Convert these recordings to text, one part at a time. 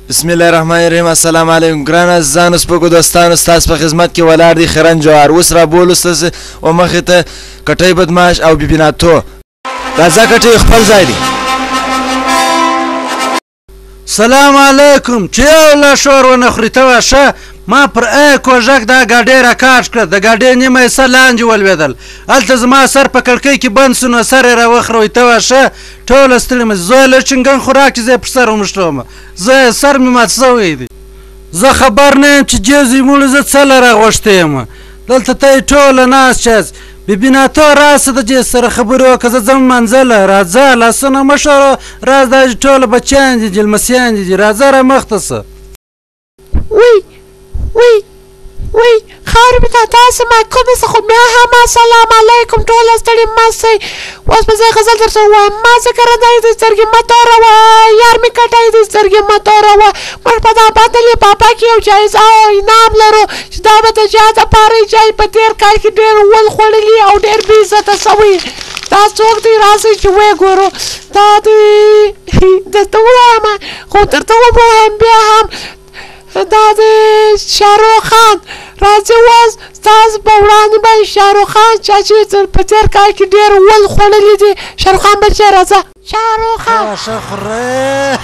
بسم الله الرحمن الرحیم. السلام علیکم ګران عزیزانو سپکو دوستانو، ستاسو په خدمت کې ولاړ دی خیرن جوهر. اوس رابولو ستاسو و مخې ته کټۍ بدماش او بیبي ناتو. راځه کټۍ خپل ځای دی. سلام علیکم. چې یو لا شور ونه خوري ته واشه ما پر کوژک دا ګاډۍ راکاږ کړه، د ګاډۍ نیمه حصه لاندې ولوېدل. هلته زما سر په کړکۍ کې بند سو نو سر یې راوخروی. ته واشه ټوله ستړې مې زه له چنګن خوراک چې زه یې پر سر ومشلوم، زه سر مې مات سوی دی. زه خبر نه یم چې جیزې موړ زه څه له راغوښتی یم. دلته ته یې ټوله ناست چاست. بیبي ناتو راسه د جیز سره خبرې وکړه، زه ځم منزله. راځه لاسونه مه ښوره، راز دا ټوله بچیان دي جلمسیان دي. راځه را مخته سه. وی خاورې مې ته تاسې ما کومې څه خو بیا هم السلام علیکم ټوله ستړي مه سئ. اوس به زه غزل درته ووایم. ما ځکه ردی دې سترګې مه توروه، یار مې کټی دې سترګې مه توروه. موږ په دا باطل پاپا کې یو جایزه او انعام لرو چې دا به د چا دپاره چې په تېر کال کې ډېر ول خوړلي او ډېر بې عزته سوی. دا څوک دی راسئ چې ویې ګورو. دا دی درته ووایم خو درته ووایم بیا هم دا د شاهرخ خان. راځي اوس ستاسو په وړاندې باندې شاهرخ خان چا چې په تېر کال کې ډېر ول خوړلي دي. شاهرخ خان بچی راځه. شاهرخ خان ښه خورې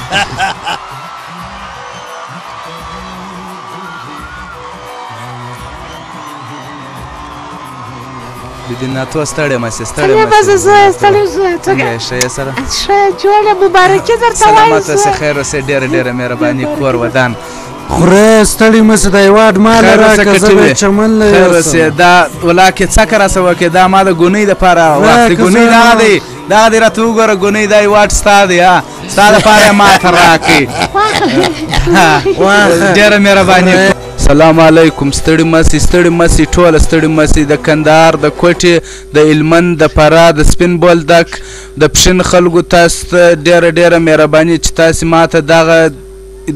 بیبي ناتو ستړې مه سې، ستړې مه سې. زه ستړې شوم. څنګه ښه یې سره؟ ښه جوړه مبارکي درته وایم. سلامت اوسې، خیر اوسې، ډېره ډېره مهرباني، کور ودان. خورې ستړې مه سې. د هېواد مال راکړه، زه به چمن له خیر اوسې. دا ولاکې څکه راسه وکړې، دا ما د ګونۍ دپاره واخلې. ګونۍ دغه دی دغه دی، راته وګوره ګونۍ دا هېواد ستا دی. ستا دپاره یې ماته راکړې. ډېره مهرباني. سلام علیکم. ستړي مه سئ، ستړي مه سئ، ټوله ستړي مه سئ. د کندهار، د کوټې، د هلمند، د فراه، د سپین بولدک، د پښین خلکو تاسو ته ډېره ډېره مهرباني چې تاسې ما ته دغه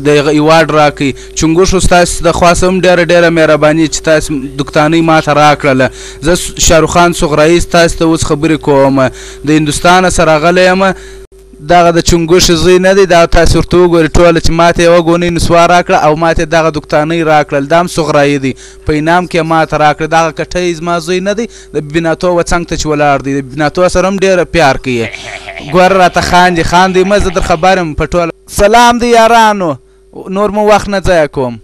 د هېواد راکړئ. چنګوښو ستاسو د خوا هم ډېره ډېره مهرباني چې تاسو دوکتانۍ ما ته راکړله. زه شاهرخ خان صغرایي تاسو ته اوس خبرې کوم. د هندوستانه سره راغلی یم. دغه د چنګوښې زوی نه دی، دا تاسو ورته وګورئ ټوله چې ما ته یوه ګونۍ نسوار راکړه او ما ته دغه دوکتانۍ راکړل. دا هم صغرایي دی، په انعام کې ما ته راکړه. دغه کټۍ زما زوی نه دی، د بیبي ناتو و څنګ ته چې ولاړ دی. د بیبي ناتو سره هم ډېره پیار کوي. ګوره راته خاندي مه، زه در خبر یم په ټوله. سلام دی یارانو، نور مو وخت نه ضایع کوم.